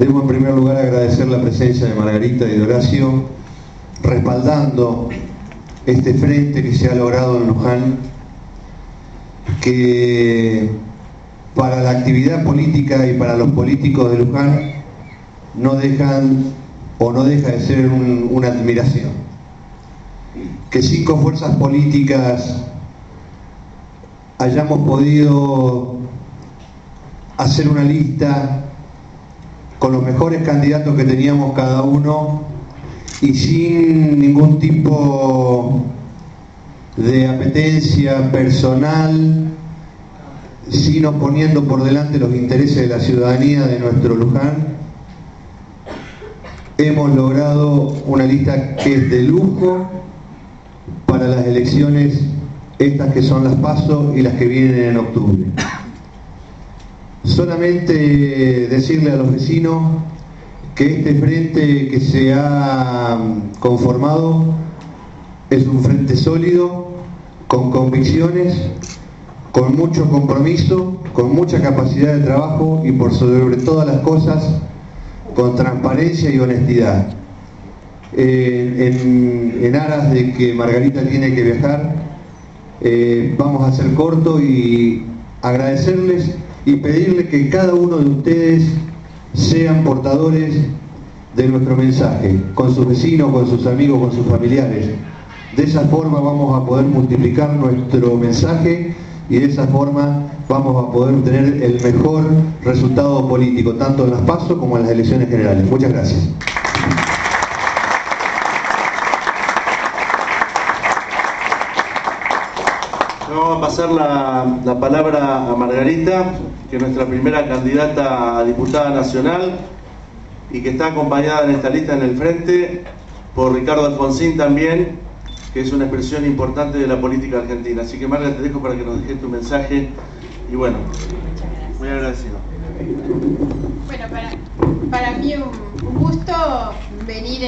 Debo en primer lugar agradecer la presencia de Margarita y de Horacio, respaldando este frente que se ha logrado en Luján, que para la actividad política y para los políticos de Luján no dejan o no deja de ser una admiración. Que 5 fuerzas políticas hayamos podido hacer una lista con los mejores candidatos que teníamos cada uno y sin ningún tipo de apetencia personal, sino poniendo por delante los intereses de la ciudadanía de nuestro Luján, hemos logrado una lista que es de lujo para las elecciones, estas que son las PASO y las que vienen en octubre. Solamente decirle a los vecinos que este frente que se ha conformado es un frente sólido, con convicciones, con mucho compromiso, con mucha capacidad de trabajo y por sobre todas las cosas, con transparencia y honestidad. En aras de que Margarita tiene que viajar, vamos a ser corto y agradecerles y pedirles que cada uno de ustedes sean portadores de nuestro mensaje, con sus vecinos, con sus amigos, con sus familiares. De esa forma vamos a poder multiplicar nuestro mensaje y de esa forma vamos a poder tener el mejor resultado político, tanto en las PASO como en las elecciones generales. Muchas gracias. Vamos a pasar la palabra a Margarita, que es nuestra primera candidata a diputada nacional y que está acompañada en esta lista en el frente por Ricardo Alfonsín también, que es una expresión importante de la política argentina. Así que Margarita, te dejo para que nos dejes tu mensaje y bueno, muy agradecido. Bueno, para mí un gusto venir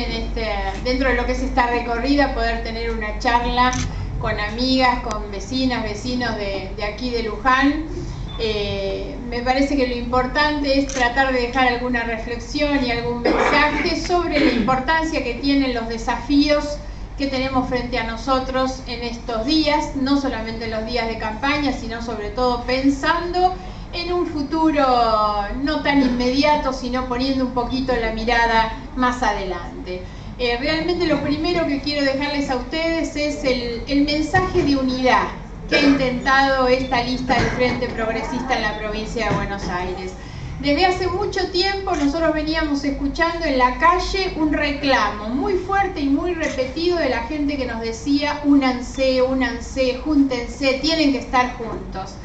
dentro de lo que es esta recorrida, poder tener una charla con amigas, con vecinas, vecinos de aquí de Luján. Me parece que lo importante es tratar de dejar alguna reflexión y algún mensaje sobre la importancia que tienen los desafíos que tenemos frente a nosotros en estos días, no solamente en los días de campaña, sino sobre todo pensando en un futuro no tan inmediato, sino poniendo un poquito la mirada más adelante. Realmente lo primero que quiero dejarles a ustedes es el mensaje de unidad que ha intentado esta lista del Frente Progresista en la provincia de Buenos Aires. Desde hace mucho tiempo nosotros veníamos escuchando en la calle un reclamo muy fuerte y muy repetido de la gente que nos decía: únanse, júntense, tienen que estar juntos.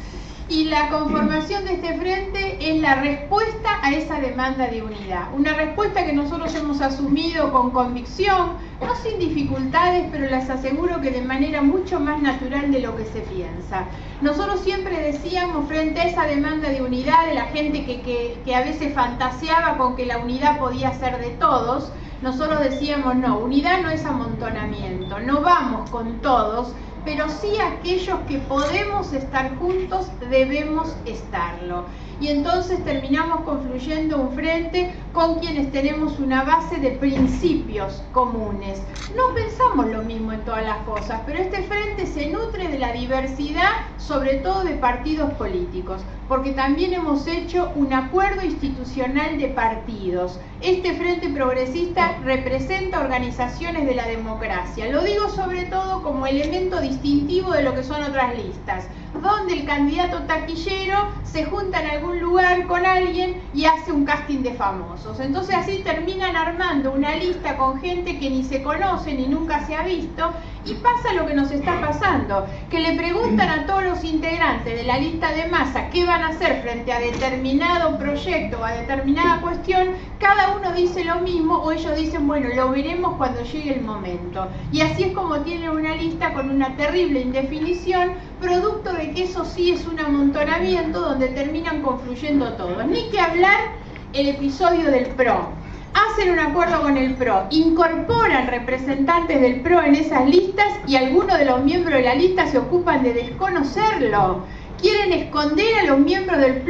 Y la conformación de este frente es la respuesta a esa demanda de unidad. Una respuesta que nosotros hemos asumido con convicción, no sin dificultades, pero les aseguro que de manera mucho más natural de lo que se piensa. Nosotros siempre decíamos, frente a esa demanda de unidad de la gente que a veces fantaseaba con que la unidad podía ser de todos, nosotros decíamos: no, unidad no es amontonamiento, no vamos con todos, pero sí aquellos que podemos estar juntos debemos estarlo. Y entonces terminamos confluyendo un frente con quienes tenemos una base de principios comunes. No pensamos lo mismo en todas las cosas, pero este frente se nutre de la diversidad, sobre todo de partidos políticos, porque también hemos hecho un acuerdo institucional de partidos. Este Frente Progresista representa organizaciones de la democracia. Lo digo sobre todo como elemento distintivo de lo que son otras listas, donde el candidato taquillero se junta en algún lugar con alguien y hace un casting de famosos. Entonces así terminan armando una lista con gente que ni se conoce ni nunca se ha visto, y pasa lo que nos está pasando, que le preguntan a todos los integrantes de la lista de masa qué van a hacer frente a determinado proyecto o a determinada cuestión. Cada uno dice lo mismo, o ellos dicen: bueno, lo veremos cuando llegue el momento. Y así es como tienen una lista con una terrible indefinición, producto de que eso sí es un amontonamiento donde terminan confluyendo todos. Ni que hablar el episodio del PRO. Hacen un acuerdo con el PRO, incorporan representantes del PRO en esas listas y algunos de los miembros de la lista se ocupan de desconocerlo. Quieren esconder a los miembros del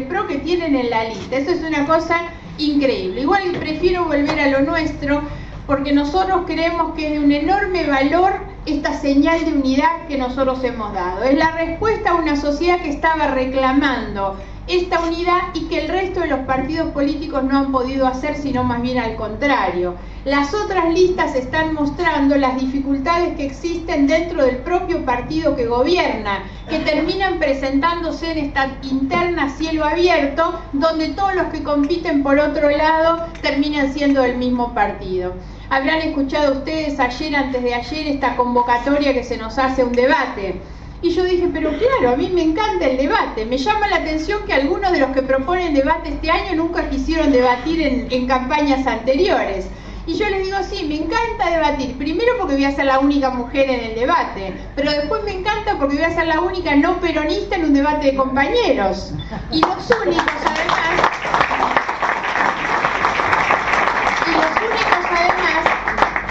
PRO que tienen en la lista. Eso es una cosa increíble. Igual prefiero volver a lo nuestro, porque nosotros creemos que es de un enorme valor esta señal de unidad que nosotros hemos dado. Es la respuesta a una sociedad que estaba reclamando esta unidad y que el resto de los partidos políticos no han podido hacer, sino más bien al contrario. Las otras listas están mostrando las dificultades que existen dentro del propio partido que gobierna, que terminan presentándose en esta interna cielo abierto, donde todos los que compiten por otro lado terminan siendo del mismo partido. Habrán escuchado ustedes ayer, antes de ayer, esta convocatoria que se nos hace a un debate. Y yo dije, pero claro, a mí me encanta el debate. Me llama la atención que algunos de los que proponen debate este año nunca quisieron debatir en campañas anteriores. Y yo les digo, sí, me encanta debatir. Primero porque voy a ser la única mujer en el debate, pero después me encanta porque voy a ser la única no peronista en un debate de compañeros. Y los únicos, además,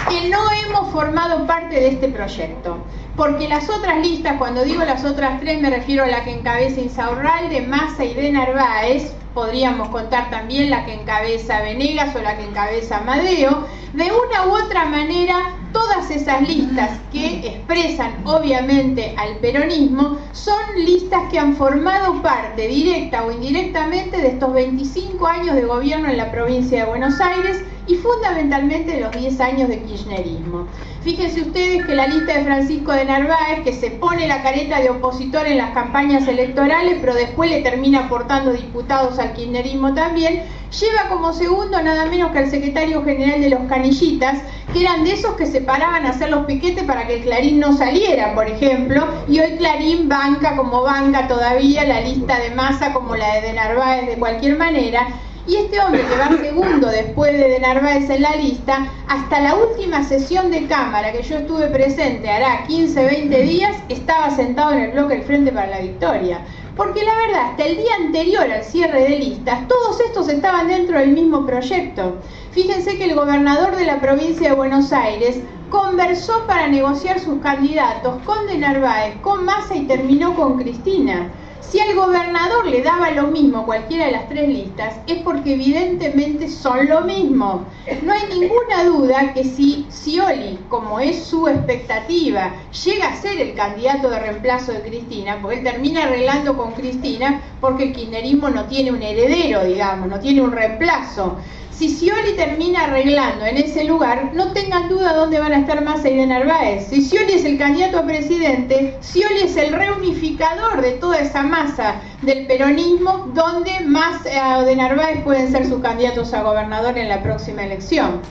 que no hemos formado parte de este proyecto. Porque las otras listas, cuando digo las otras tres, me refiero a la que encabeza Insaurralde, Massa y de Narváez. Podríamos contar también la que encabeza Venegas o la que encabeza Amadeo. De una u otra manera, todas esas listas que expresan obviamente al peronismo son listas que han formado parte, directa o indirectamente, de estos 25 años de gobierno en la provincia de Buenos Aires y fundamentalmente de los 10 años de kirchnerismo. Fíjense ustedes que la lista de Francisco de Narváez, que se pone la careta de opositor en las campañas electorales, pero después le termina aportando diputados al kirchnerismo también, lleva como segundo nada menos que al secretario general de los Canillitas, que eran de esos que se paraban a hacer los piquetes para que el Clarín no saliera, por ejemplo, y hoy Clarín banca como banca todavía la lista de Massa como la de Narváez de cualquier manera. Y este hombre que va segundo después de Narváez en la lista, hasta la última sesión de Cámara que yo estuve presente, hará 15, 20 días, estaba sentado en el bloque del Frente para la Victoria. Porque la verdad, hasta el día anterior al cierre de listas, todos estos estaban dentro del mismo proyecto. Fíjense que el gobernador de la provincia de Buenos Aires conversó para negociar sus candidatos con de Narváez, con Massa y terminó con Cristina. Si al gobernador le daba lo mismo cualquiera de las tres listas, es porque evidentemente son lo mismo. No hay ninguna duda que si Scioli, como es su expectativa, llega a ser el candidato de reemplazo de Cristina, porque él termina arreglando con Cristina porque el kirchnerismo no tiene un heredero, digamos, no tiene un reemplazo. Si Scioli termina arreglando en ese lugar, no tengan duda dónde van a estar Massa y de Narváez. Si Scioli es el candidato a presidente, Scioli es el reunificador de toda esa masa del peronismo, donde Massa o de Narváez pueden ser sus candidatos a gobernador en la próxima elección.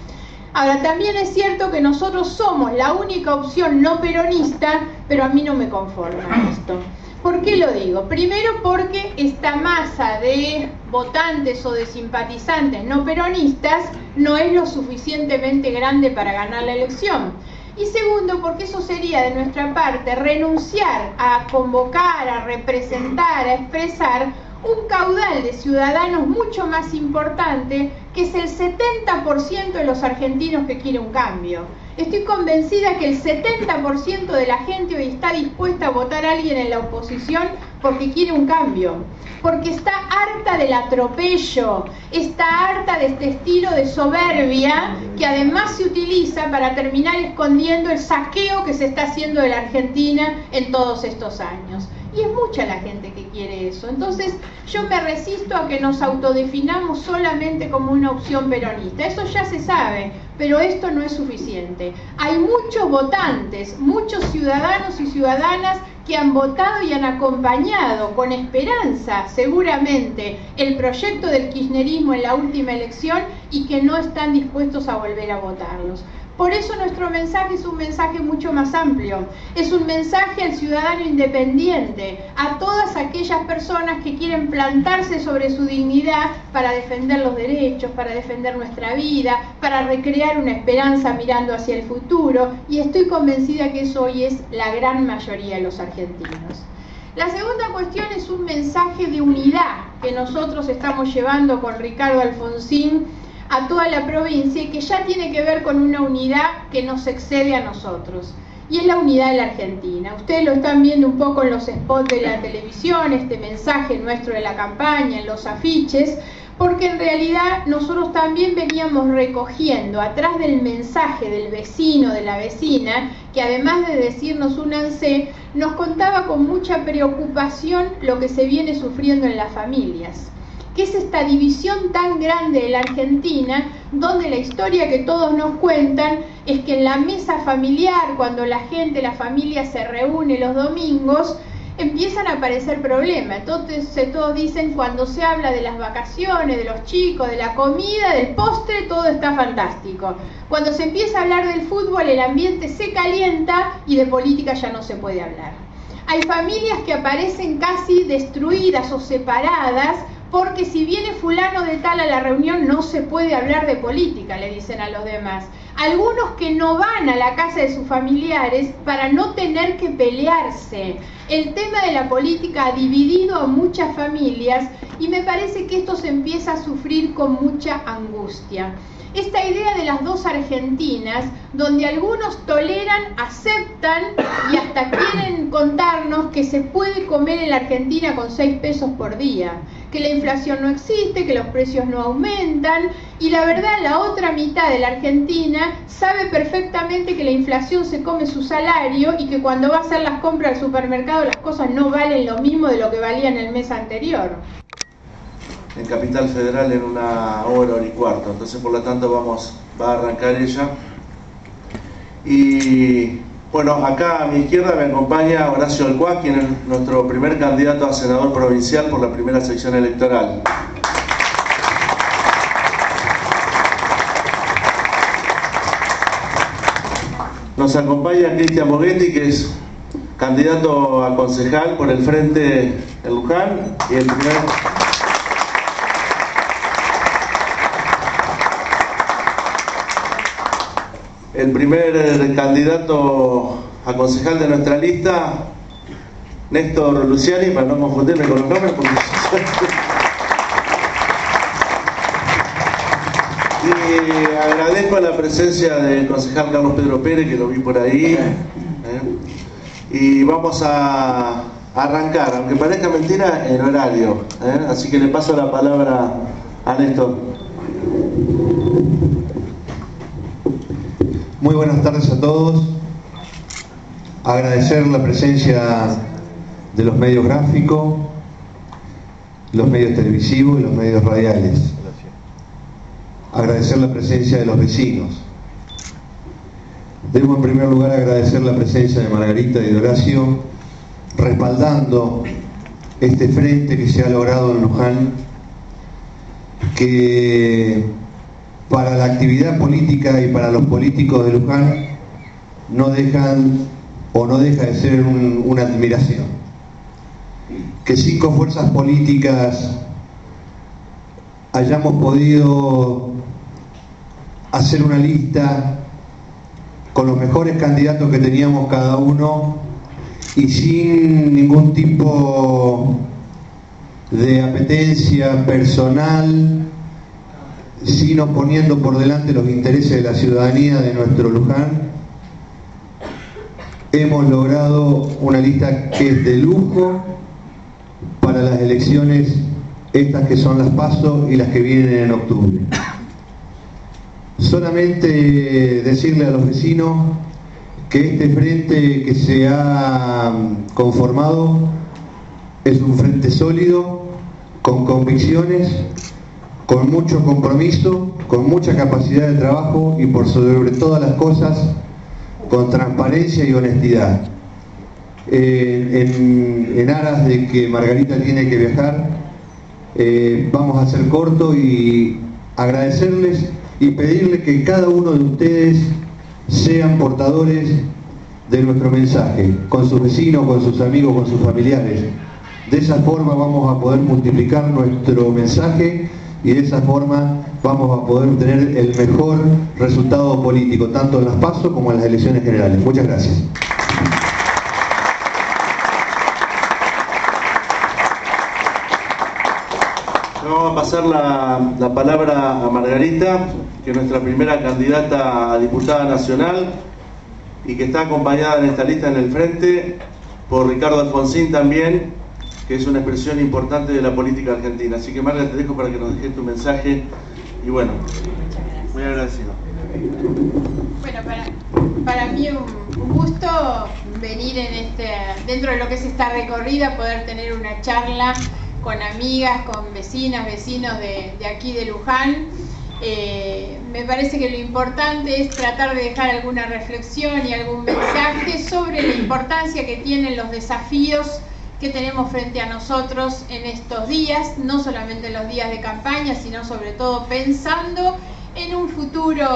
Ahora, también es cierto que nosotros somos la única opción no peronista, pero a mí no me conforma esto. ¿Por qué lo digo? Primero porque esta masa de votantes o de simpatizantes no peronistas no es lo suficientemente grande para ganar la elección. Y segundo, porque eso sería de nuestra parte renunciar a convocar, a representar, a expresar un caudal de ciudadanos mucho más importante, que es el 70% de los argentinos que quiere un cambio. Estoy convencida que el 70% de la gente hoy está dispuesta a votar a alguien en la oposición porque quiere un cambio, porque está harta del atropello, está harta de este estilo de soberbia que además se utiliza para terminar escondiendo el saqueo que se está haciendo de la Argentina en todos estos años. Y es mucha la gente que quiere eso. Entonces yo me resisto a que nos autodefinamos solamente como una opción peronista. Eso ya se sabe, pero esto no es suficiente. Hay muchos votantes, muchos ciudadanos y ciudadanas que han votado y han acompañado con esperanza, seguramente, el proyecto del kirchnerismo en la última elección y que no están dispuestos a volver a votarlos. Por eso nuestro mensaje es un mensaje mucho más amplio, es un mensaje al ciudadano independiente, a todas aquellas personas que quieren plantarse sobre su dignidad para defender los derechos, para defender nuestra vida, para recrear una esperanza mirando hacia el futuro, y estoy convencida que eso hoy es la gran mayoría de los argentinos. La segunda cuestión es un mensaje de unidad que nosotros estamos llevando con Ricardo Alfonsín a toda la provincia y que ya tiene que ver con una unidad que nos excede a nosotros, y es la unidad de la Argentina. Ustedes lo están viendo un poco en los spots de la televisión, este mensaje nuestro de la campaña, en los afiches, porque en realidad nosotros también veníamos recogiendo atrás del mensaje del vecino, de la vecina, que además de decirnos únanse, nos contaba con mucha preocupación lo que se viene sufriendo en las familias, que es esta división tan grande de la Argentina, donde la historia que todos nos cuentan es que en la mesa familiar, cuando la gente, la familia se reúne los domingos, empiezan a aparecer problemas. Entonces todos dicen, cuando se habla de las vacaciones, de los chicos, de la comida, del postre, todo está fantástico. Cuando se empieza a hablar del fútbol, el ambiente se calienta y de política ya no se puede hablar. Hay familias que aparecen casi destruidas o separadas, porque si viene fulano de tal a la reunión no se puede hablar de política, le dicen a los demás. Algunos que no van a la casa de sus familiares para no tener que pelearse. El tema de la política ha dividido a muchas familias y me parece que esto se empieza a sufrir con mucha angustia. Esta idea de las dos Argentinas, donde algunos toleran, aceptan y hasta quieren contarnos que se puede comer en la Argentina con 6 pesos por día, que la inflación no existe, que los precios no aumentan, y la verdad la otra mitad de la Argentina sabe perfectamente que la inflación se come su salario y que cuando va a hacer las compras al supermercado las cosas no valen lo mismo de lo que valían el mes anterior. En Capital Federal en 1 hora y cuarto, entonces por lo tanto va a arrancar ella. Y bueno, acá a mi izquierda me acompaña Horacio Alcuaz, quien es nuestro primer candidato a senador provincial por la primera sección electoral. Nos acompaña Cristian Moghetti, que es candidato a concejal por el Frente de Luján y el primer candidato a concejal de nuestra lista, Néstor Luciani, para no confundirme con los nombres, porque... Y agradezco la presencia del concejal Carlos Pedro Pérez, que lo vi por ahí. Y vamos a arrancar, aunque parezca mentira, en horario. Así que le paso la palabra a Néstor. Muy buenas tardes a todos. Agradecer la presencia de los medios gráficos, los medios televisivos y los medios radiales. Agradecer la presencia de los vecinos. Debo en primer lugar agradecer la presencia de Margarita y de Horacio, respaldando este frente que se ha logrado en Luján, que para la actividad política y para los políticos de Luján no dejan o no deja de ser una admiración. Que 5 fuerzas políticas hayamos podido hacer una lista con los mejores candidatos que teníamos cada uno y sin ningún tipo de apetencia personal, sino poniendo por delante los intereses de la ciudadanía de nuestro Luján, hemos logrado una lista que es de lujo para las elecciones, estas que son las PASO y las que vienen en octubre. Solamente decirle a los vecinos que este frente que se ha conformado es un frente sólido, con convicciones, con mucho compromiso, con mucha capacidad de trabajo y por sobre todas las cosas, con transparencia y honestidad. En aras de que Margarita tiene que viajar, vamos a ser corto y agradecerles y pedirles que cada uno de ustedes sean portadores de nuestro mensaje, con sus vecinos, con sus amigos, con sus familiares. De esa forma vamos a poder multiplicar nuestro mensaje y de esa forma vamos a poder tener el mejor resultado político, tanto en las PASO como en las elecciones generales. Muchas gracias. Vamos a pasar la palabra a Margarita, que es nuestra primera candidata a diputada nacional y que está acompañada en esta lista en el frente por Ricardo Alfonsín también, que es una expresión importante de la política argentina. Así que Marga, te dejo para que nos dejes tu mensaje y bueno, muy agradecido. Bueno, para mí un gusto venir dentro de lo que es esta recorrida, poder tener una charla con amigas, con vecinas, vecinos de aquí de Luján. Me parece que lo importante es tratar de dejar alguna reflexión y algún mensaje sobre la importancia que tienen los desafíos que tenemos frente a nosotros en estos días, no solamente en los días de campaña, sino sobre todo pensando en un futuro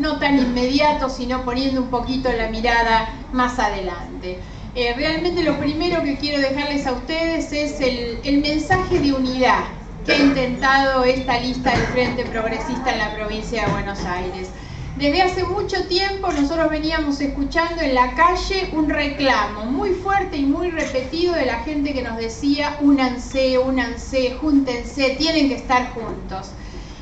no tan inmediato, sino poniendo un poquito la mirada más adelante. Realmente lo primero que quiero dejarles a ustedes es el mensaje de unidad que ha intentado esta lista del Frente Progresista en la provincia de Buenos Aires. Desde hace mucho tiempo nosotros veníamos escuchando en la calle un reclamo muy fuerte y muy repetido de la gente que nos decía: únanse, únanse, júntense, tienen que estar juntos.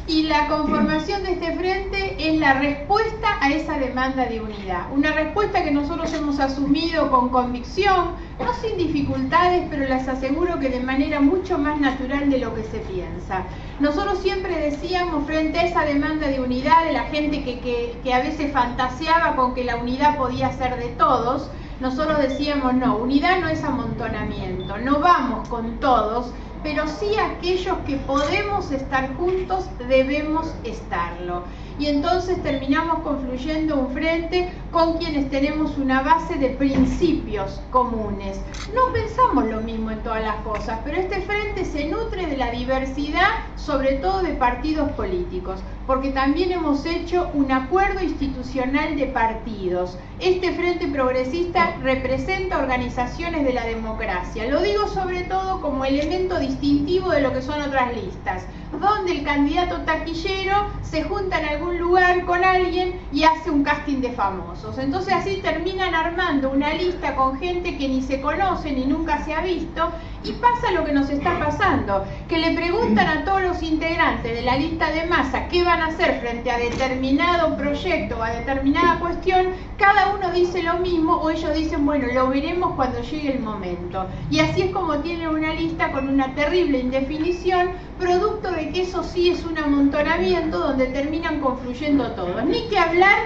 Y la conformación de este frente es la respuesta a esa demanda de unidad. Una respuesta que nosotros hemos asumido con convicción, no sin dificultades, pero les aseguro que de manera mucho más natural de lo que se piensa. Nosotros siempre decíamos, frente a esa demanda de unidad de la gente que a veces fantaseaba con que la unidad podía ser de todos, nosotros decíamos: no, unidad no es amontonamiento, no vamos con todos, pero sí aquellos que podemos estar juntos debemos estarlo. Y entonces terminamos confluyendo un frente con quienes tenemos una base de principios comunes. No pensamos lo mismo en todas las cosas, pero este frente se nutre de la diversidad, sobre todo de partidos políticos, porque también hemos hecho un acuerdo institucional de partidos. Este Frente Progresista representa organizaciones de la democracia. Lo digo sobre todo como elemento distintivo de lo que son otras listas, donde el candidato taquillero se junta en algún lugar con alguien y hace un casting de famosos. Entonces así terminan armando una lista con gente que ni se conoce ni nunca se ha visto, y pasa lo que nos está pasando, que le preguntan a todos los integrantes de la lista de masa qué van a hacer frente a determinado proyecto o a determinada cuestión. Cada uno dice lo mismo, o ellos dicen: bueno, lo veremos cuando llegue el momento. Y así es como tienen una lista con una terrible indefinición, producto de que eso sí es un amontonamiento donde terminan confluyendo todos. Ni que hablar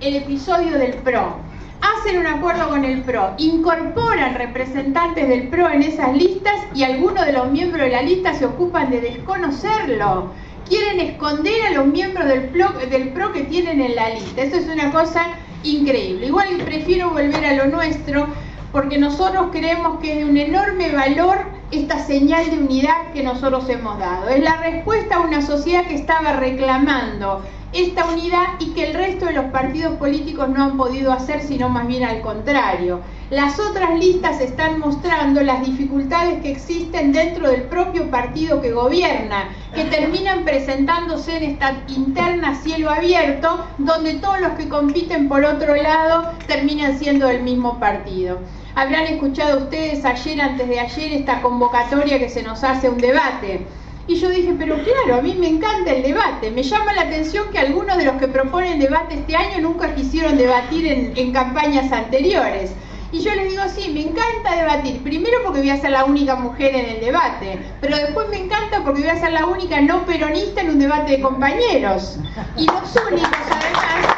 el episodio del PRO. Hacen un acuerdo con el PRO, incorporan representantes del PRO en esas listas y algunos de los miembros de la lista se ocupan de desconocerlo. Quieren esconder a los miembros del PRO que tienen en la lista. Eso es una cosa increíble. Igual prefiero volver a lo nuestro, porque nosotros creemos que es de un enorme valor esta señal de unidad que nosotros hemos dado. Es la respuesta a una sociedad que estaba reclamando esta unidad y que el resto de los partidos políticos no han podido hacer, sino más bien al contrario. Las otras listas están mostrando las dificultades que existen dentro del propio partido que gobierna, que terminan presentándose en esta interna cielo abierto, donde todos los que compiten por otro lado terminan siendo del mismo partido. Habrán escuchado ustedes ayer, antes de ayer, esta convocatoria que se nos hace un debate. Y yo dije: pero claro, a mí me encanta el debate. Me llama la atención que algunos de los que proponen debate este año nunca quisieron debatir en campañas anteriores. Y yo les digo: sí, me encanta debatir. Primero porque voy a ser la única mujer en el debate, pero después me encanta porque voy a ser la única no peronista en un debate de compañeros. Y los únicos además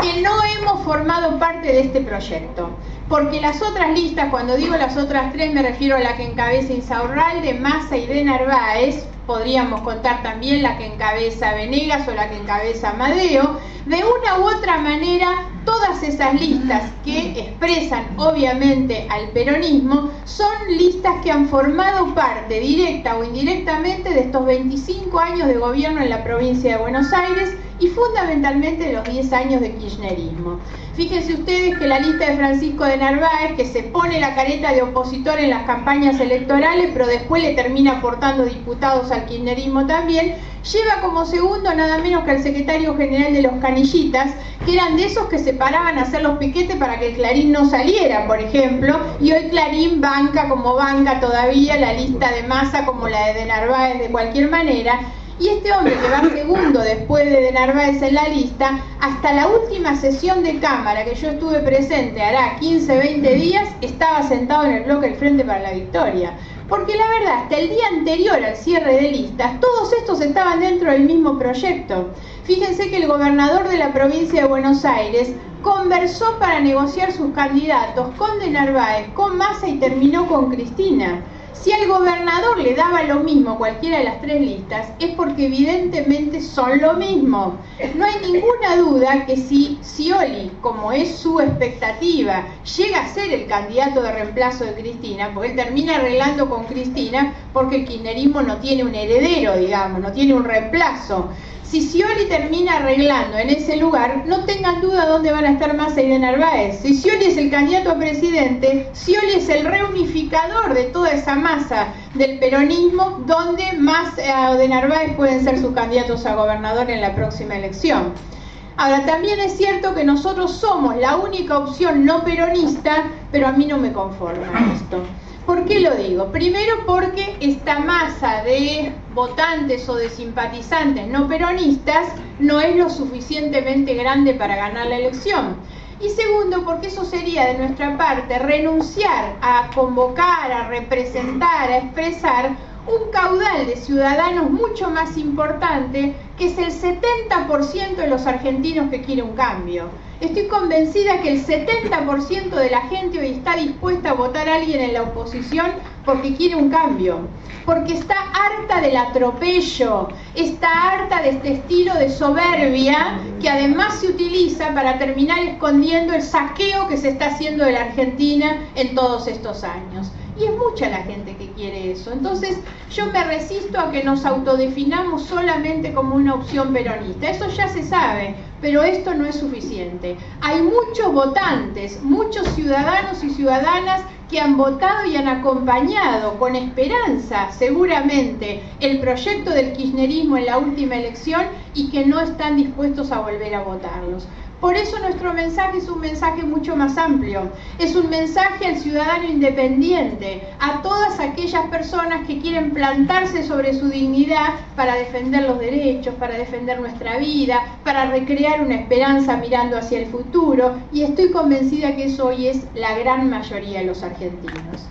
que no hemos formado parte de este proyecto. Porque las otras listas, cuando digo las otras tres, me refiero a la que encabeza Insaurralde, Massa y de Narváez. Podríamos contar también la que encabeza Venegas o la que encabeza Amadeo. De una u otra manera, todas esas listas que expresan obviamente al peronismo son listas que han formado parte, directa o indirectamente, de estos 25 años de gobierno en la provincia de Buenos Aires y fundamentalmente de los 10 años de kirchnerismo. Fíjense ustedes que la lista de Francisco de Narváez, que se pone la careta de opositor en las campañas electorales, pero después le termina aportando diputados al kirchnerismo también, lleva como segundo nada menos que al secretario general de los Canillitas, que eran de esos que se paraban a hacer los piquetes para que el Clarín no saliera, por ejemplo, y hoy Clarín banca como banca todavía la lista de Massa como la de Narváez de cualquier manera. Y este hombre, que va segundo después de Narváez en la lista, hasta la última sesión de Cámara que yo estuve presente, hará 15, 20 días, estaba sentado en el bloque del Frente para la Victoria. Porque la verdad, hasta el día anterior al cierre de listas, todos estos estaban dentro del mismo proyecto. Fíjense que el gobernador de la provincia de Buenos Aires conversó para negociar sus candidatos con de Narváez, con Massa y terminó con Cristina. Si al gobernador le daba lo mismo cualquiera de las tres listas, es porque evidentemente son lo mismo. No hay ninguna duda que si Scioli, como es su expectativa, llega a ser el candidato de reemplazo de Cristina, porque él termina arreglando con Cristina, porque el kirchnerismo no tiene un heredero, digamos, no tiene un reemplazo. Si Scioli termina arreglando en ese lugar, no tengan duda dónde van a estar Massa y de Narváez. Si Scioli es el candidato a presidente, Scioli es el reunificador de toda esa masa del peronismo, donde Massa o de Narváez pueden ser sus candidatos a gobernador en la próxima elección. Ahora, también es cierto que nosotros somos la única opción no peronista, pero a mí no me conforma esto. ¿Por qué lo digo? Primero porque esta masa de votantes o de simpatizantes no peronistas no es lo suficientemente grande para ganar la elección. Y segundo, porque eso sería de nuestra parte renunciar a convocar, a representar, a expresar un caudal de ciudadanos mucho más importante, que es el 70% de los argentinos que quiere un cambio. Estoy convencida que el 70% de la gente hoy está dispuesta a votar a alguien en la oposición porque quiere un cambio, porque está harta del atropello, está harta de este estilo de soberbia que además se utiliza para terminar escondiendo el saqueo que se está haciendo de la Argentina en todos estos años. Y es mucha la gente que quiere eso. Entonces yo me resisto a que nos autodefinamos solamente como una opción peronista. Eso ya se sabe, pero esto no es suficiente. Hay muchos votantes, muchos ciudadanos y ciudadanas que han votado y han acompañado con esperanza, seguramente, el proyecto del kirchnerismo en la última elección y que no están dispuestos a volver a votarlos. Por eso nuestro mensaje es un mensaje mucho más amplio, es un mensaje al ciudadano independiente, a todas aquellas personas que quieren plantarse sobre su dignidad para defender los derechos, para defender nuestra vida, para recrear una esperanza mirando hacia el futuro, y estoy convencida que eso hoy es la gran mayoría de los argentinos.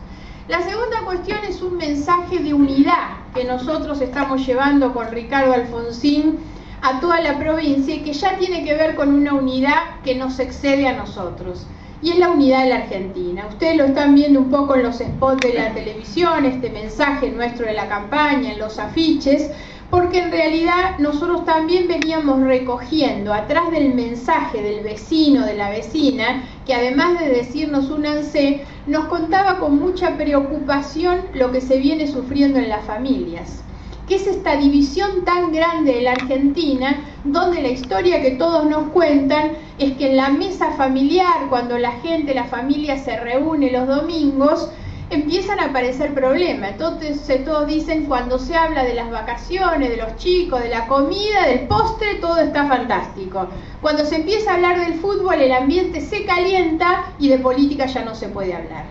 La segunda cuestión es un mensaje de unidad que nosotros estamos llevando con Ricardo Alfonsín a toda la provincia y que ya tiene que ver con una unidad que nos excede a nosotros, y es la unidad de la Argentina. Ustedes lo están viendo un poco en los spots de la televisión, este mensaje nuestro de la campaña, en los afiches, porque en realidad nosotros también veníamos recogiendo atrás del mensaje del vecino, de la vecina, que además de decirnos únanse, nos contaba con mucha preocupación lo que se viene sufriendo en las familias, que es esta división tan grande de la Argentina, donde la historia que todos nos cuentan es que en la mesa familiar, cuando la gente, la familia se reúne los domingos, empiezan a aparecer problemas. Entonces todos dicen, cuando se habla de las vacaciones, de los chicos, de la comida, del postre, todo está fantástico. Cuando se empieza a hablar del fútbol, el ambiente se calienta y de política ya no se puede hablar.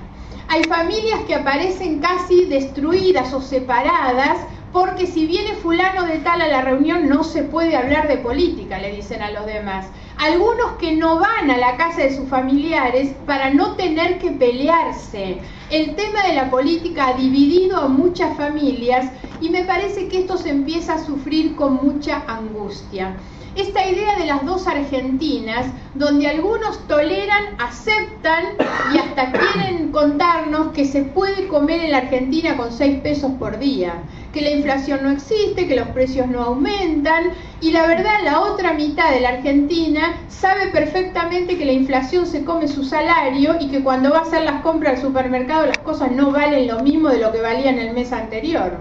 Hay familias que aparecen casi destruidas o separadas, porque si viene fulano de tal a la reunión no se puede hablar de política, le dicen a los demás. Algunos que no van a la casa de sus familiares para no tener que pelearse. El tema de la política ha dividido a muchas familias y me parece que esto se empieza a sufrir con mucha angustia. Esta idea de las dos Argentinas, donde algunos toleran, aceptan y hasta quieren contarnos que se puede comer en la Argentina con 6 pesos por día, que la inflación no existe, que los precios no aumentan, y la verdad la otra mitad de la Argentina sabe perfectamente que la inflación se come su salario y que cuando va a hacer las compras al supermercado las cosas no valen lo mismo de lo que valían el mes anterior.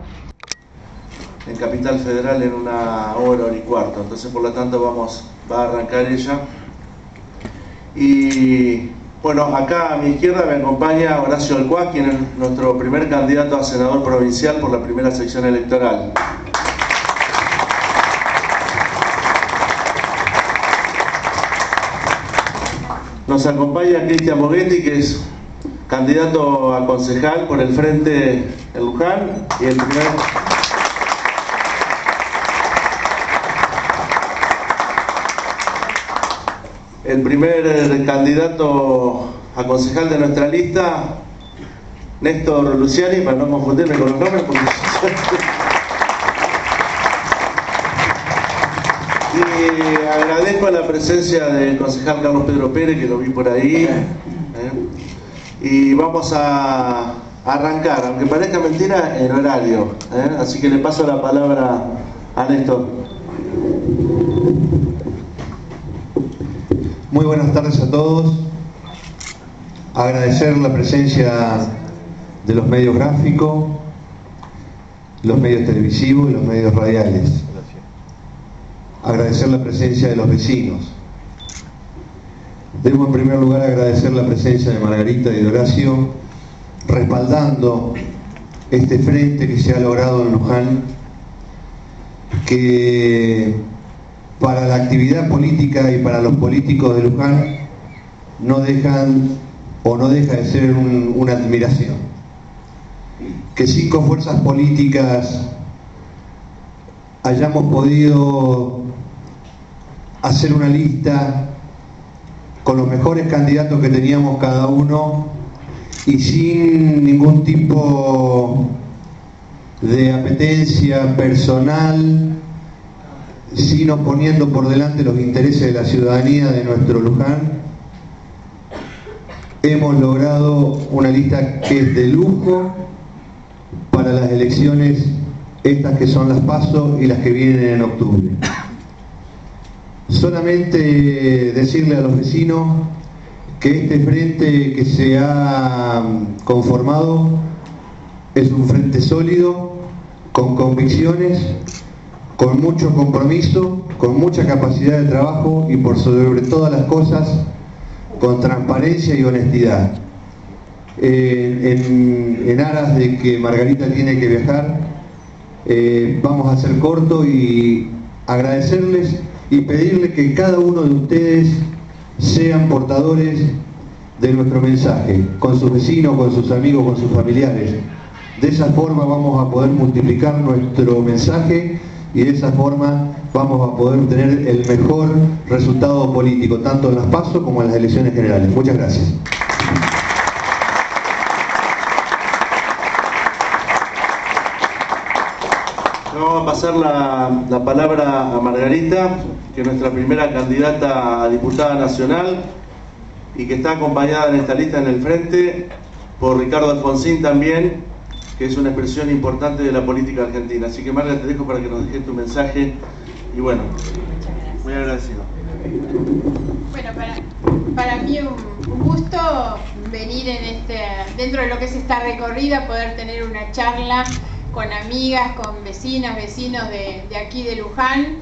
En Capital Federal en una hora y cuarto, entonces por lo tanto va a arrancar ella. Y bueno, acá a mi izquierda me acompaña Horacio Alcuaz, quien es nuestro primer candidato a senador provincial por la primera sección electoral. Nos acompaña Cristian Moghetti, que es candidato a concejal por el Frente de Luján y el primer... el primer candidato a concejal de nuestra lista, Néstor Luciani, para no confundirme con los nombres, porque y agradezco la presencia del concejal Carlos Pedro Pérez, que lo vi por ahí, y vamos a arrancar, aunque parezca mentira, en horario, así que le paso la palabra a Néstor. Muy buenas tardes a todos. Agradecer la presencia de los medios gráficos, los medios televisivos y los medios radiales. Agradecer la presencia de los vecinos. Debo en primer lugar agradecer la presencia de Margarita y de Horacio, respaldando este frente que se ha logrado en Luján, que para la actividad política y para los políticos de Luján no dejan o no deja de ser una admiración. Que 5 fuerzas políticas hayamos podido hacer una lista con los mejores candidatos que teníamos cada uno y sin ningún tipo de apetencia personal, sino poniendo por delante los intereses de la ciudadanía de nuestro Luján, hemos logrado una lista que es de lujo para las elecciones, estas que son las PASO y las que vienen en octubre. Solamente decirle a los vecinos que este frente que se ha conformado es un frente sólido, con convicciones, con mucho compromiso, con mucha capacidad de trabajo y por sobre todas las cosas, con transparencia y honestidad. En aras de que Margarita tiene que viajar, vamos a ser corto y agradecerles y pedirle que cada uno de ustedes sean portadores de nuestro mensaje, con sus vecinos, con sus amigos, con sus familiares. De esa forma vamos a poder multiplicar nuestro mensaje y de esa forma vamos a poder tener el mejor resultado político, tanto en las PASO como en las elecciones generales. Muchas gracias. Vamos a pasar la palabra a Margarita, que es nuestra primera candidata a diputada nacional y que está acompañada en esta lista en el frente por Ricardo Alfonsín también, que es una expresión importante de la política argentina. Así que Margarita, te dejo para que nos dejes tu mensaje y bueno, muy agradecido. Bueno, para mí un gusto venir dentro de lo que es esta recorrida, poder tener una charla con amigas, con vecinas, vecinos de aquí de Luján.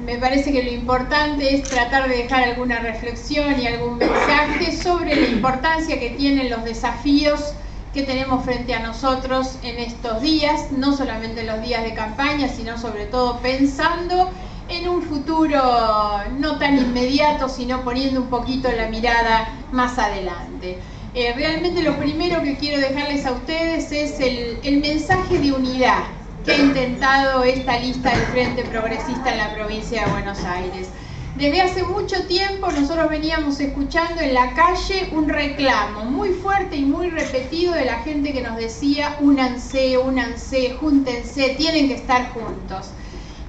Me parece que lo importante es tratar de dejar alguna reflexión y algún mensaje sobre la importancia que tienen los desafíos que tenemos frente a nosotros en estos días, no solamente en los días de campaña, sino sobre todo pensando en un futuro no tan inmediato, sino poniendo un poquito la mirada más adelante. Realmente lo primero que quiero dejarles a ustedes es el mensaje de unidad que ha intentado esta lista del Frente Progresista en la provincia de Buenos Aires. Desde hace mucho tiempo nosotros veníamos escuchando en la calle un reclamo muy fuerte y muy repetido de la gente que nos decía: únanse, júntense, tienen que estar juntos.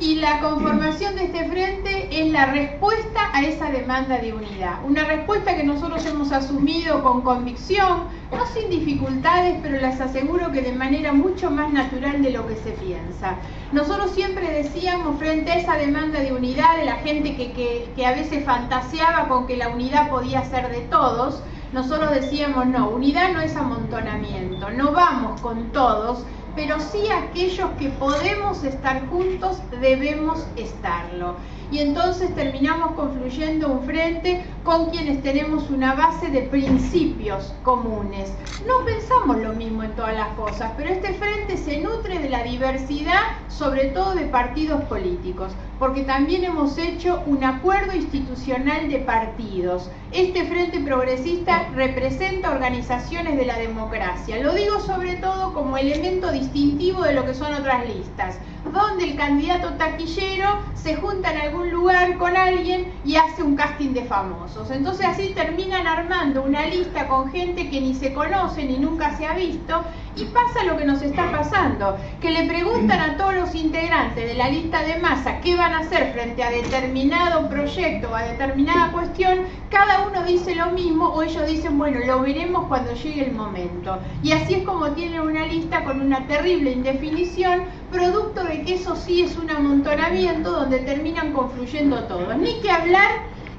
Y la conformación de este frente es la respuesta a esa demanda de unidad. Una respuesta que nosotros hemos asumido con convicción, no sin dificultades, pero les aseguro que de manera mucho más natural de lo que se piensa. Nosotros siempre decíamos, frente a esa demanda de unidad de la gente que a veces fantaseaba con que la unidad podía ser de todos, nosotros decíamos: no, unidad no es amontonamiento, no vamos con todos, pero sí aquellos que podemos estar juntos debemos estarlo. Y entonces terminamos confluyendo un frente con quienes tenemos una base de principios comunes. No pensamos lo mismo en todas las cosas, pero este frente se nutre de la diversidad, sobre todo de partidos políticos, porque también hemos hecho un acuerdo institucional de partidos. Este Frente Progresista representa organizaciones de la democracia. Lo digo sobre todo como elemento distintivo de lo que son otras listas. donde el candidato taquillero se junta en algún lugar con alguien y hace un casting de famosos. Entonces así terminan armando una lista con gente que ni se conoce ni nunca se ha visto, y pasa lo que nos está pasando, que le preguntan a todos los integrantes de la lista de masa qué van a hacer frente a determinado proyecto o a determinada cuestión, cada uno dice lo mismo, o ellos dicen, bueno, lo veremos cuando llegue el momento. Y así es como tienen una lista con una terrible indefinición, producto de que eso sí es un amontonamiento donde terminan confluyendo todos. Ni que hablar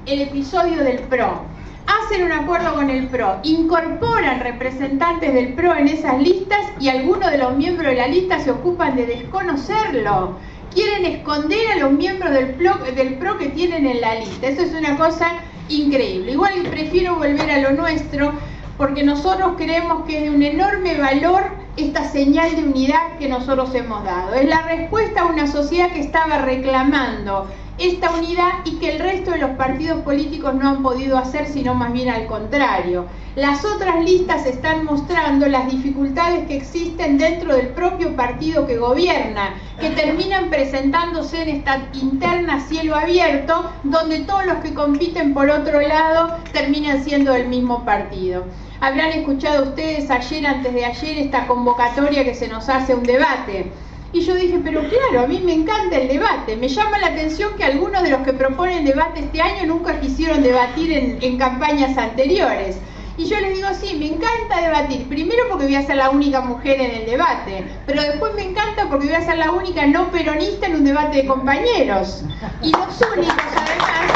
el episodio del PRO. Hacen un acuerdo con el PRO, incorporan representantes del PRO en esas listas y algunos de los miembros de la lista se ocupan de desconocerlo. Quieren esconder a los miembros del PRO que tienen en la lista. Eso es una cosa increíble. Igual prefiero volver a lo nuestro, porque nosotros creemos que es de un enorme valor esta señal de unidad que nosotros hemos dado. Es la respuesta a una sociedad que estaba reclamando esta unidad y que el resto de los partidos políticos no han podido hacer, sino más bien al contrario. Las otras listas están mostrando las dificultades que existen dentro del propio partido que gobierna, que terminan presentándose en esta interna cielo abierto, donde todos los que compiten por otro lado terminan siendo del mismo partido. Habrán escuchado ustedes ayer, antes de ayer, esta convocatoria que se nos hace a un debate. Y yo dije, pero claro, a mí me encanta el debate. Me llama la atención que algunos de los que proponen debate este año nunca quisieron debatir en campañas anteriores. Y yo les digo, sí, me encanta debatir. Primero porque voy a ser la única mujer en el debate, pero después me encanta porque voy a ser la única no peronista en un debate de compañeros. Y los únicos, además,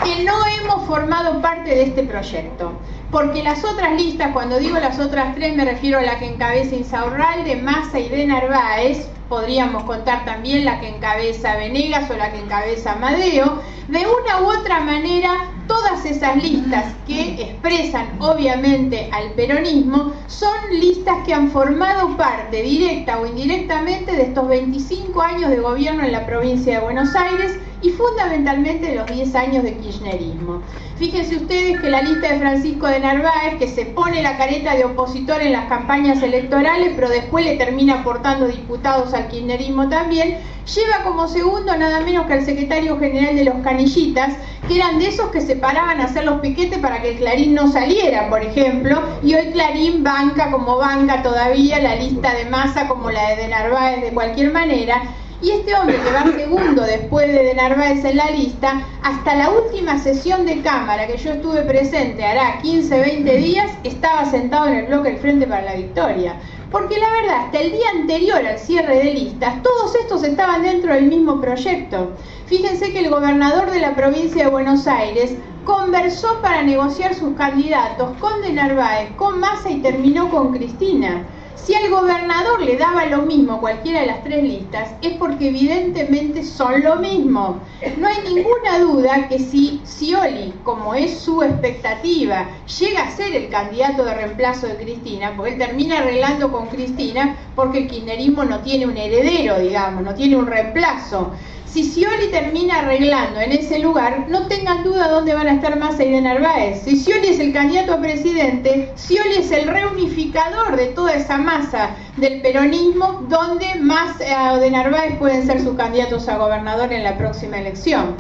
que no hemos formado parte de este proyecto. Porque las otras listas, cuando digo las otras tres, me refiero a la que encabeza Insaurralde, Massa y de Narváez. Podríamos contar también la que encabeza Venegas o la que encabeza Amadeo. De una u otra manera, todas esas listas que expresan obviamente al peronismo son listas que han formado parte, directa o indirectamente, de estos 25 años de gobierno en la provincia de Buenos Aires y fundamentalmente de los 10 años de kirchnerismo. Fíjense ustedes que la lista de Francisco de Narváez, que se pone la careta de opositor en las campañas electorales, pero después le termina aportando diputados al kirchnerismo también, lleva como segundo nada menos que al secretario general de los Canillitas, que eran de esos que se paraban a hacer los piquetes para que el Clarín no saliera, por ejemplo, y hoy Clarín banca como banca todavía la lista de Massa como la de Narváez de cualquier manera. Y este hombre que va segundo después de Narváez en la lista, hasta la última sesión de Cámara que yo estuve presente, hará 15, 20 días, estaba sentado en el bloque del Frente para la Victoria. Porque la verdad, hasta el día anterior al cierre de listas, todos estos estaban dentro del mismo proyecto. Fíjense que el gobernador de la provincia de Buenos Aires conversó para negociar sus candidatos con de Narváez, con Massa y terminó con Cristina. Si al gobernador le daba lo mismo cualquiera de las tres listas, es porque evidentemente son lo mismo. No hay ninguna duda que si Scioli, como es su expectativa, llega a ser el candidato de reemplazo de Cristina, porque él termina arreglando con Cristina porque el kirchnerismo no tiene un heredero, digamos, no tiene un reemplazo. Si Scioli termina arreglando en ese lugar, no tengan duda dónde van a estar Massa y de Narváez. Si Scioli es el candidato a presidente, Scioli es el reunificador de toda esa masa del peronismo, donde Massa o de Narváez pueden ser sus candidatos a gobernador en la próxima elección.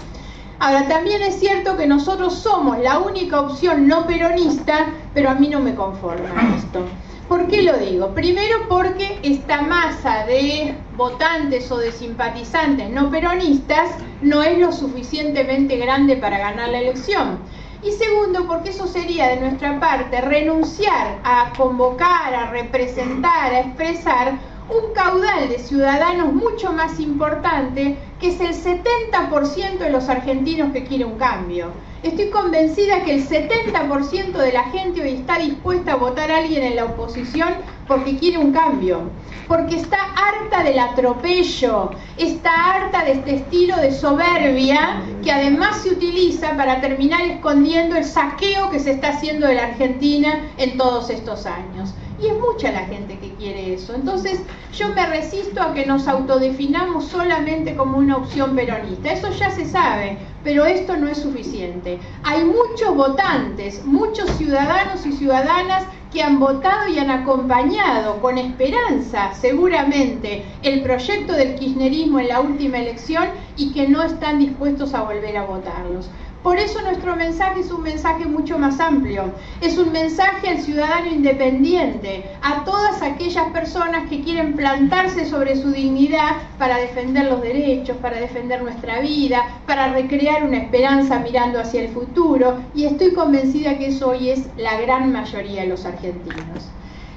Ahora, también es cierto que nosotros somos la única opción no peronista, pero a mí no me conforma esto. ¿Por qué lo digo? Primero porque esta masa de votantes o de simpatizantes no peronistas no es lo suficientemente grande para ganar la elección. Y segundo, porque eso sería de nuestra parte renunciar a convocar, a representar, a expresar un caudal de ciudadanos mucho más importante, que es el 70% de los argentinos que quiere un cambio. Estoy convencida que el 70% de la gente hoy está dispuesta a votar a alguien en la oposición porque quiere un cambio, porque está harta del atropello, está harta de este estilo de soberbia que además se utiliza para terminar escondiendo el saqueo que se está haciendo de la Argentina en todos estos años. Y es mucha la gente que quiere eso. Entonces yo me resisto a que nos autodefinamos solamente como una opción peronista. Eso ya se sabe, pero esto no es suficiente. Hay muchos votantes, muchos ciudadanos y ciudadanas que han votado y han acompañado con esperanza, seguramente, el proyecto del kirchnerismo en la última elección y que no están dispuestos a volver a votarlos. Por eso nuestro mensaje es un mensaje mucho más amplio, es un mensaje al ciudadano independiente, a todas aquellas personas que quieren plantarse sobre su dignidad para defender los derechos, para defender nuestra vida, para recrear una esperanza mirando hacia el futuro, y estoy convencida que eso hoy es la gran mayoría de los argentinos.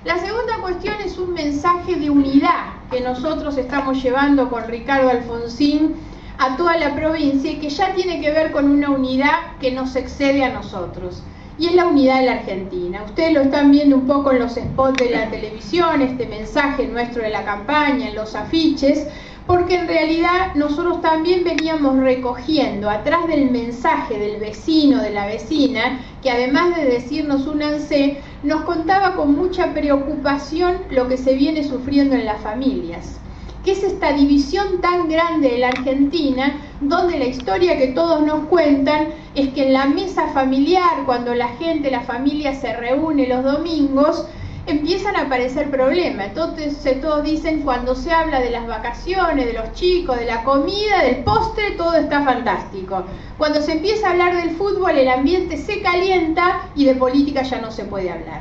La segunda cuestión es un mensaje de unidad que nosotros estamos llevando con Ricardo Alfonsín a toda la provincia y que ya tiene que ver con una unidad que nos excede a nosotros, y es la unidad de la Argentina. Ustedes lo están viendo un poco en los spots de la televisión, este mensaje nuestro de la campaña, en los afiches, porque en realidad nosotros también veníamos recogiendo atrás del mensaje del vecino, de la vecina, que además de decirnos únanse, nos contaba con mucha preocupación lo que se viene sufriendo en las familias, que es esta división tan grande de la Argentina, donde la historia que todos nos cuentan es que en la mesa familiar, cuando la gente, la familia se reúne los domingos, empiezan a aparecer problemas. Entonces todos dicen, cuando se habla de las vacaciones, de los chicos, de la comida, del postre, todo está fantástico. Cuando se empieza a hablar del fútbol, el ambiente se calienta y de política ya no se puede hablar.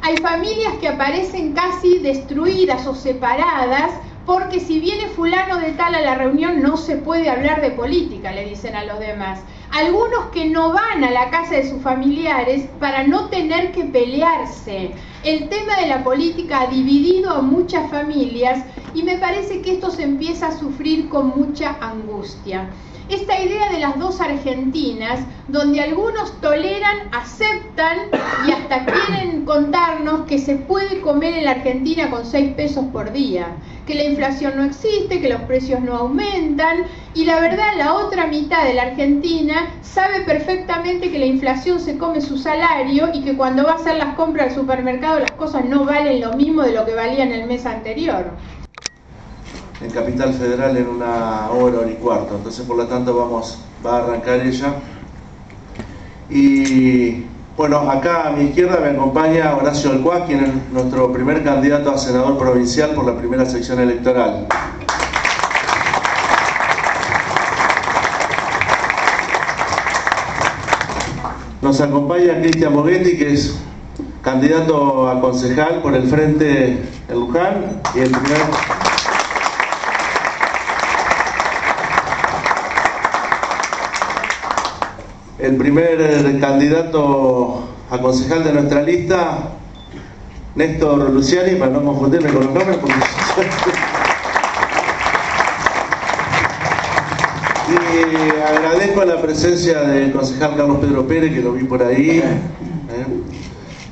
Hay familias que aparecen casi destruidas o separadas, porque si viene fulano de tal a la reunión no se puede hablar de política, le dicen a los demás. Algunos que no van a la casa de sus familiares para no tener que pelearse. El tema de la política ha dividido a muchas familias y me parece que esto se empieza a sufrir con mucha angustia. Esta idea de las dos Argentinas, donde algunos toleran, aceptan y hasta quieren contarnos que se puede comer en la Argentina con 6 pesos por día, que la inflación no existe, que los precios no aumentan, y la verdad la otra mitad de la Argentina sabe perfectamente que la inflación se come su salario y que cuando va a hacer las compras al supermercado las cosas no valen lo mismo de lo que valían el mes anterior. En Capital Federal en 1 hora y cuarto, entonces por lo tanto va a arrancar ella. Y bueno, acá a mi izquierda me acompaña Horacio Alcuaz, quien es nuestro primer candidato a senador provincial por la primera sección electoral. Nos acompaña Cristian Moghetti, que es candidato a concejal por el Frente en Luján, y el primer candidato a concejal de nuestra lista, Néstor Luciani, para no confundirme con los nombres, porque... Y agradezco la presencia del concejal Carlos Pedro Pérez, que lo vi por ahí.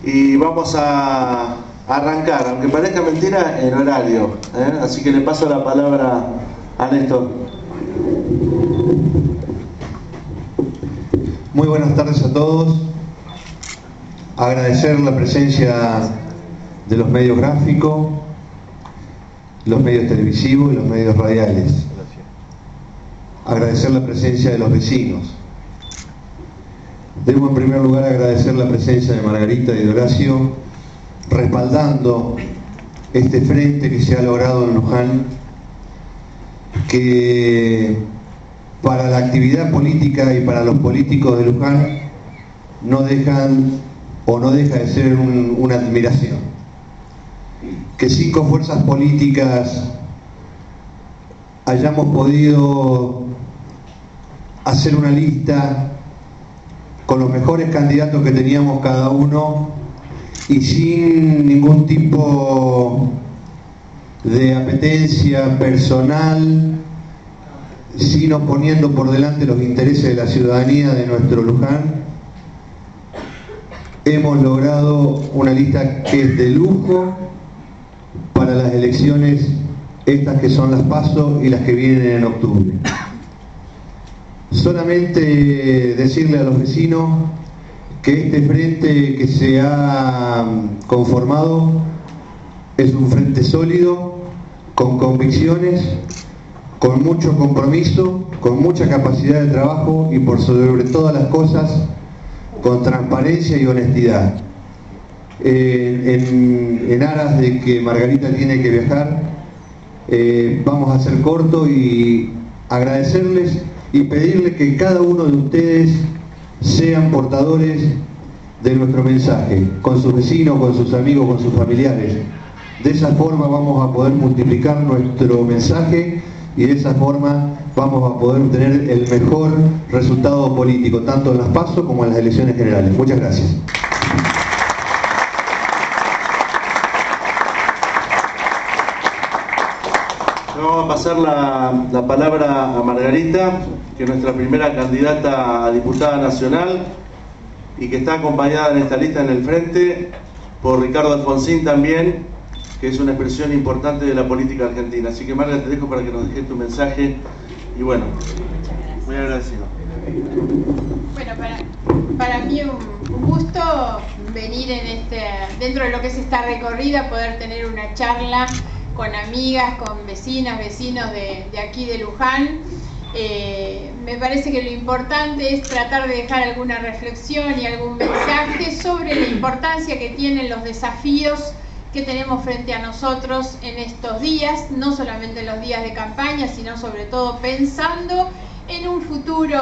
Y vamos a arrancar, aunque parezca mentira, en horario. Así que le paso la palabra a Néstor. Muy buenas tardes a todos. Agradecer la presencia de los medios gráficos, los medios televisivos y los medios radiales. Agradecer la presencia de los vecinos. Debo en primer lugar agradecer la presencia de Margarita y de Horacio, respaldando este frente que se ha logrado en Luján, que para la actividad política y para los políticos de Luján no dejan o no deja de ser una admiración. Que 5 fuerzas políticas hayamos podido hacer una lista con los mejores candidatos que teníamos cada uno y sin ningún tipo de apetencia personal, sino poniendo por delante los intereses de la ciudadanía de nuestro Luján, hemos logrado una lista que es de lujo para las elecciones, estas que son las PASO y las que vienen en octubre. Solamente decirle a los vecinos que este frente que se ha conformado es un frente sólido, con convicciones, con mucho compromiso, con mucha capacidad de trabajo y por sobre todas las cosas, con transparencia y honestidad. en aras de que Margarita tiene que viajar, vamos a hacer corto y agradecerles y pedirles que cada uno de ustedes sean portadores de nuestro mensaje, con sus vecinos, con sus amigos, con sus familiares. De esa forma vamos a poder multiplicar nuestro mensaje y de esa forma vamos a poder obtener el mejor resultado político, tanto en las PASO como en las elecciones generales. Muchas gracias. Vamos a pasar la palabra a Margarita, que es nuestra primera candidata a diputada nacional y que está acompañada en esta lista en el frente por Ricardo Alfonsín también, que es una expresión importante de la política argentina. Así que Margarita, te dejo para que nos dejes tu mensaje y bueno, muy agradecido. Bueno, para mí un gusto venir dentro de lo que es esta recorrida, poder tener una charla con amigas, con vecinas, vecinos de aquí de Luján. Me parece que lo importante es tratar de dejar alguna reflexión y algún mensaje sobre la importancia que tienen los desafíos que tenemos frente a nosotros en estos días, no solamente en los días de campaña, sino sobre todo pensando en un futuro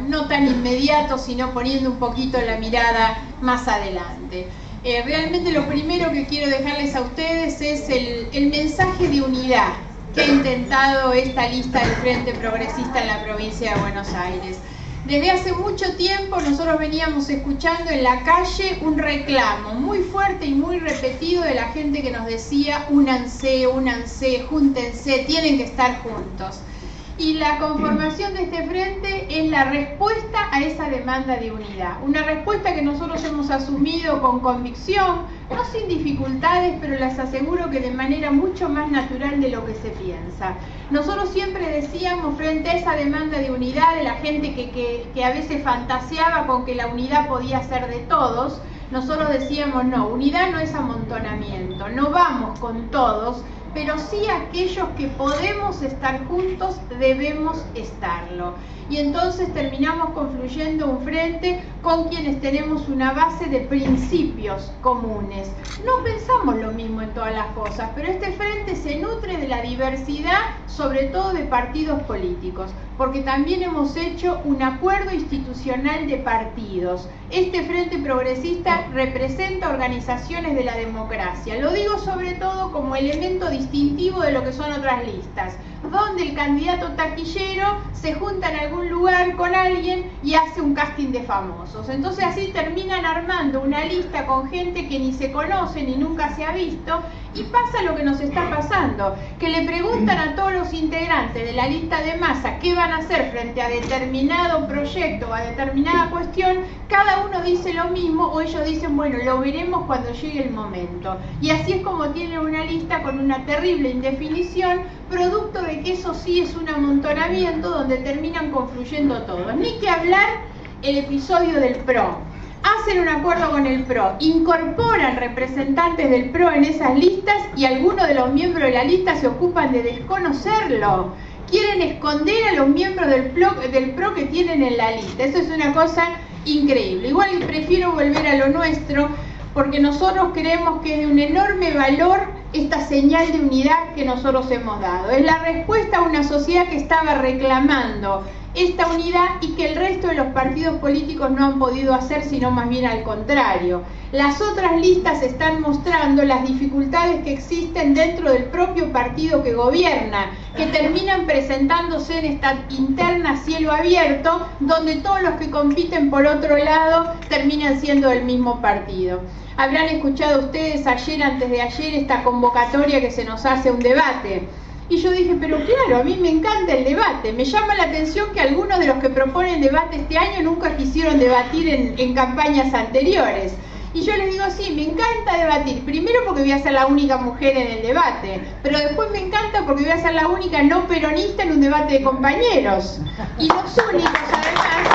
no tan inmediato, sino poniendo un poquito la mirada más adelante. Realmente lo primero que quiero dejarles a ustedes es el mensaje de unidad que ha intentado esta lista del Frente Progresista en la provincia de Buenos Aires. Desde hace mucho tiempo nosotros veníamos escuchando en la calle un reclamo muy fuerte y muy repetido de la gente que nos decía: únanse, júntense, tienen que estar juntos. Y la conformación de este frente es la respuesta a esa demanda de unidad. Una respuesta que nosotros hemos asumido con convicción, no sin dificultades, pero les aseguro que de manera mucho más natural de lo que se piensa. Nosotros siempre decíamos, frente a esa demanda de unidad de la gente que a veces fantaseaba con que la unidad podía ser de todos, nosotros decíamos: no, unidad no es amontonamiento, no vamos con todos, pero sí aquellos que podemos estar juntos debemos estarlo. Y entonces terminamos confluyendo un frente con quienes tenemos una base de principios comunes. No pensamos lo mismo en todas las cosas, pero este frente se nutre de la diversidad, sobre todo de partidos políticos, porque también hemos hecho un acuerdo institucional de partidos. Este Frente Progresista representa organizaciones de la democracia. Lo digo sobre todo como elemento distintivo de lo que son otras listas, donde el candidato taquillero se junta en algún lugar con alguien y hace un casting de famosos. Entonces así terminan armando una lista con gente que ni se conoce ni nunca se ha visto, y pasa lo que nos está pasando, que le preguntan a todos los integrantes de la lista de masa qué van a hacer frente a determinado proyecto o a determinada cuestión. Cada uno dice lo mismo, o ellos dicen: bueno, lo veremos cuando llegue el momento. Y así es como tienen una lista con una terrible indefinición, producto de que eso sí es un amontonamiento donde terminan confluyendo todos. Ni que hablar el episodio del PRO. Hacen un acuerdo con el PRO, incorporan representantes del PRO en esas listas y algunos de los miembros de la lista se ocupan de desconocerlo. Quieren esconder a los miembros del PRO que tienen en la lista. Eso es una cosa increíble. Igual prefiero volver a lo nuestro, porque nosotros creemos que es de un enorme valor esta señal de unidad que nosotros hemos dado. Es la respuesta a una sociedad que estaba reclamando esta unidad y que el resto de los partidos políticos no han podido hacer, sino más bien al contrario. Las otras listas están mostrando las dificultades que existen dentro del propio partido que gobierna, que terminan presentándose en esta interna cielo abierto, donde todos los que compiten por otro lado terminan siendo del mismo partido. Habrán escuchado ustedes ayer, antes de ayer, esta convocatoria que se nos hace un debate. Y yo dije: pero claro, a mí me encanta el debate. Me llama la atención que algunos de los que proponen debate este año nunca quisieron debatir en campañas anteriores. Y yo les digo: sí, me encanta debatir. Primero porque voy a ser la única mujer en el debate, pero después me encanta porque voy a ser la única no peronista en un debate de compañeros. Y los únicos además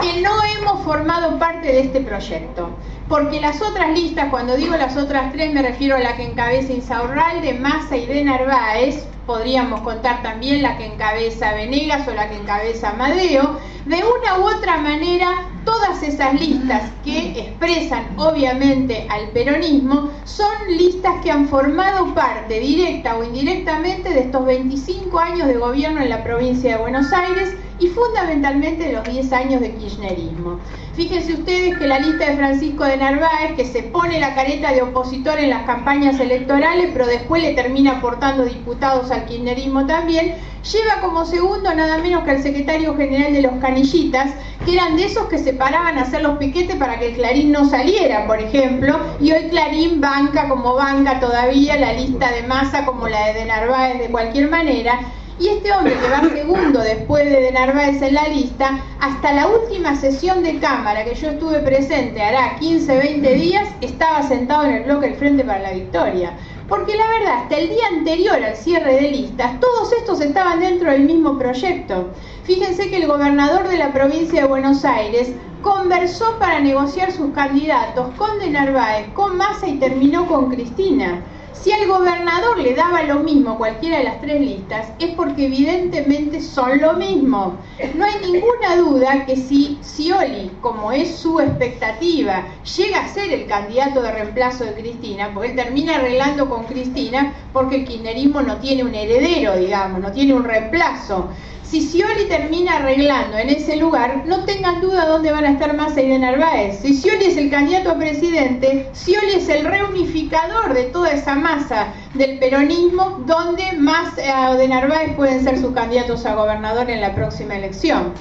que no hemos formado parte de este proyecto. Porque las otras listas, cuando digo las otras tres, me refiero a la que encabeza Insaurralde, Massa y de Narváez, podríamos contar también la que encabeza Venegas o la que encabeza Amadeo. De una u otra manera, todas esas listas que expresan obviamente al peronismo son listas que han formado parte, directa o indirectamente, de estos 25 años de gobierno en la provincia de Buenos Aires y fundamentalmente de los 10 años de kirchnerismo. Fíjense ustedes que la lista de Francisco de Narváez, que se pone la careta de opositor en las campañas electorales, pero después le termina aportando diputados al kirchnerismo también, lleva como segundo nada menos que al secretario general de los Canillitas, que eran de esos que se paraban a hacer los piquetes para que el Clarín no saliera, por ejemplo, y hoy Clarín banca como banca todavía la lista de Massa como la de Narváez de cualquier manera. Y este hombre, que va segundo después de Narváez en la lista, hasta la última sesión de Cámara que yo estuve presente, hará 15, 20 días, estaba sentado en el bloque del Frente para la Victoria. Porque la verdad, hasta el día anterior al cierre de listas, todos estos estaban dentro del mismo proyecto. Fíjense que el gobernador de la provincia de Buenos Aires conversó para negociar sus candidatos con de Narváez, con Massa y terminó con Cristina. Si al gobernador le daba lo mismo cualquiera de las tres listas, es porque evidentemente son lo mismo. No hay ninguna duda que si Scioli, como es su expectativa, llega a ser el candidato de reemplazo de Cristina, porque él termina arreglando con Cristina, porque el kirchnerismo no tiene un heredero, digamos, no tiene un reemplazo. Si Scioli termina arreglando en ese lugar, no tengan duda dónde van a estar Massa y de Narváez. Si Scioli es el candidato a presidente, Scioli es el reunificador de toda esa masa del peronismo, donde Massa o de Narváez pueden ser sus candidatos a gobernador en la próxima elección.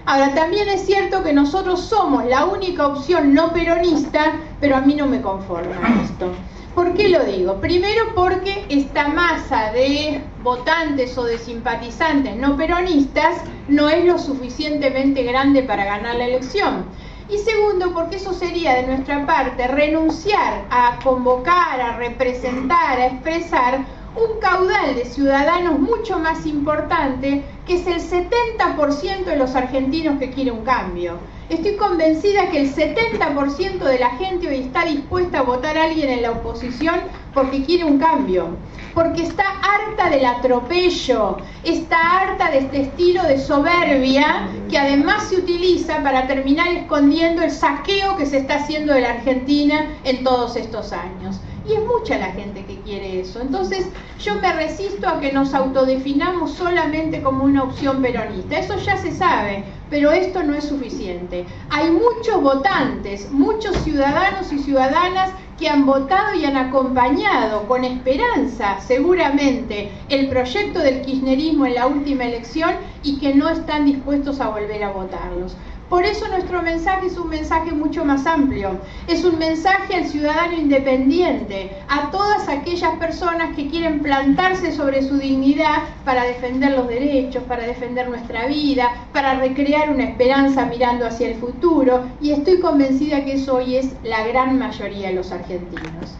Ahora, también es cierto que nosotros somos la única opción no peronista, pero a mí no me conforma esto. ¿Por qué lo digo? Primero porque esta masa de votantes o de simpatizantes no peronistas no es lo suficientemente grande para ganar la elección. Y segundo, porque eso sería de nuestra parte renunciar a convocar, a representar, a expresar un caudal de ciudadanos mucho más importante, que es el 70% de los argentinos que quiere un cambio. Estoy convencida que el 70% de la gente hoy está dispuesta a votar a alguien en la oposición porque quiere un cambio, porque está harta del atropello, está harta de este estilo de soberbia que además se utiliza para terminar escondiendo el saqueo que se está haciendo de la Argentina en todos estos años. Y es mucha la gente que quiere eso. Entonces yo me resisto a que nos autodefinamos solamente como una opción peronista. Eso ya se sabe, pero esto no es suficiente. Hay muchos votantes, muchos ciudadanos y ciudadanas que han votado y han acompañado con esperanza, seguramente, el proyecto del kirchnerismo en la última elección y que no están dispuestos a volver a votarlos. Por eso nuestro mensaje es un mensaje mucho más amplio, es un mensaje al ciudadano independiente, a todas aquellas personas que quieren plantarse sobre su dignidad para defender los derechos, para defender nuestra vida, para recrear una esperanza mirando hacia el futuro, y estoy convencida que eso hoy es la gran mayoría de los argentinos.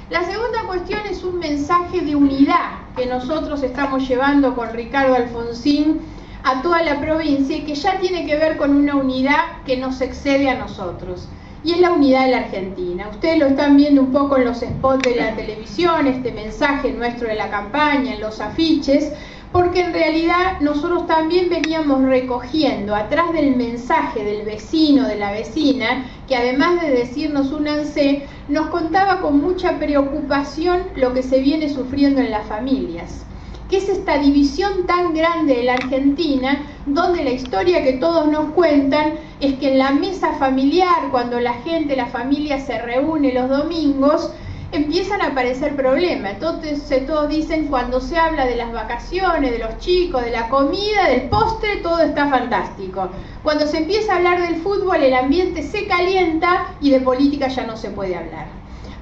La segunda cuestión es un mensaje de unidad que nosotros estamos llevando con Ricardo Alfonsín a toda la provincia y que ya tiene que ver con una unidad que nos excede a nosotros, y es la unidad de la Argentina. Ustedes lo están viendo un poco en los spots de la televisión, este mensaje nuestro de la campaña, en los afiches, porque en realidad nosotros también veníamos recogiendo atrás del mensaje del vecino, de la vecina, que además de decirnos únanse, nos contaba con mucha preocupación lo que se viene sufriendo en las familias, que es esta división tan grande de la Argentina, donde la historia que todos nos cuentan es que en la mesa familiar, cuando la gente, la familia se reúne los domingos, empiezan a aparecer problemas. Entonces todos dicen, cuando se habla de las vacaciones, de los chicos, de la comida, del postre, todo está fantástico. Cuando se empieza a hablar del fútbol, el ambiente se calienta y de política ya no se puede hablar.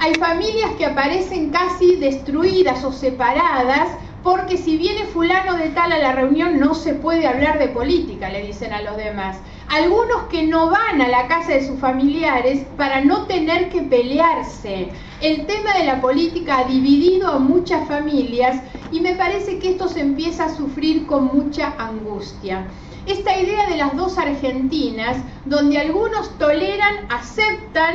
Hay familias que aparecen casi destruidas o separadas, porque si viene fulano de tal a la reunión no se puede hablar de política, le dicen a los demás. Algunos que no van a la casa de sus familiares para no tener que pelearse. El tema de la política ha dividido a muchas familias y me parece que esto se empieza a sufrir con mucha angustia. Esta idea de las dos Argentinas, donde algunos toleran, aceptan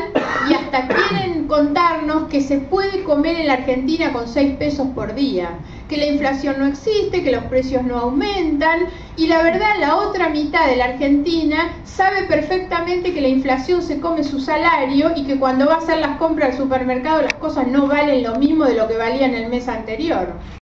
y hasta quieren contarnos que se puede comer en la Argentina con 6 pesos por día, que la inflación no existe, que los precios no aumentan, y la verdad la otra mitad de la Argentina sabe perfectamente que la inflación se come su salario y que cuando va a hacer las compras al supermercado las cosas no valen lo mismo de lo que valían el mes anterior.